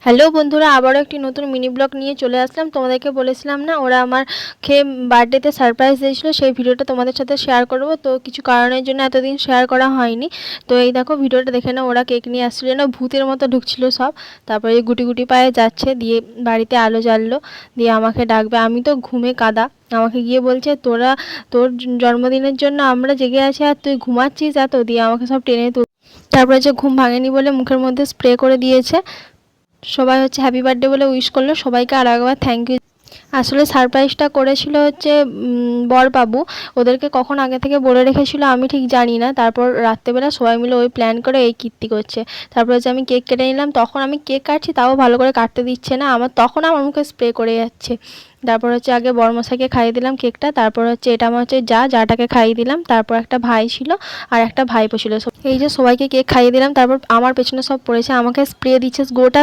Hello বন্ধুরা, আবারও একটি নতুন মিনি ব্লগ নিয়ে চলে আসলাম। তোমাদেরকে বলেছিলাম না ওরা আমার খেয়ে বার্থডেতে সারপ্রাইজ দিয়েছিল, সেই ভিডিওটা তোমাদের সাথে শেয়ার করব। তো কিছু কারণের জন্য এতদিন শেয়ার করা হয়নি। তো এই দেখো ভিডিওটা দেখে নাও, ওরা কেক নিয়ে আসছিল না, ভূতের মতো ঢুকছিল সব। তারপরে গুটি গুটি পায়ে যাচ্ছে, দিয়ে বাড়িতে আলো জ্বাললো, দিয়ে আমাকে ডাকবে। আমি তো ঘুমে কাদা, আমাকে গিয়ে বলছে তোর জন্মদিনের জন্য আমরা জেগে আছি আর তুই ঘুমাচ্ছিস এত, দিয়ে আমাকে সব টেনে তুল। তারপরে যে ঘুম ভাঙেনি বলে মুখের মধ্যে স্প্রে করে দিয়েছে। সবাই হচ্ছে হ্যাপি বার্থডে বলে উইশ করলো সবাইকে, আর একবার থ্যাংক ইউ। আসলে সারপ্রাইজটা করেছিল হচ্ছে বরবাবু। ওদেরকে কখন আগে থেকে বলে রেখেছিল আমি ঠিক জানি না। তারপর রাত্রেবেলা সবাই মিলে ওই প্ল্যান করে এই কীর্তি করছে। তারপর হচ্ছে আমি কেক কেটে নিলাম, তখন আমি কেক কাটছি তাও ভালো করে কাটতে দিচ্ছে না আমার, তখন আমার মুখে স্প্রে করে যাচ্ছে। তারপর হচ্ছে আগে বড়মশাইকে খাইয়ে দিলাম কেকটা, তারপর হচ্ছে এটা আমার হচ্ছে যাটাকে খাইয়ে দিলাম, তারপর একটা ভাই ছিল আর একটা ভাইপো ছিল। এই যে সবাইকে কেক খাইয়ে দিলাম, তারপর আমার পেছনে সব পড়েছে, আমাকে স্প্রে দিচ্ছে গোটা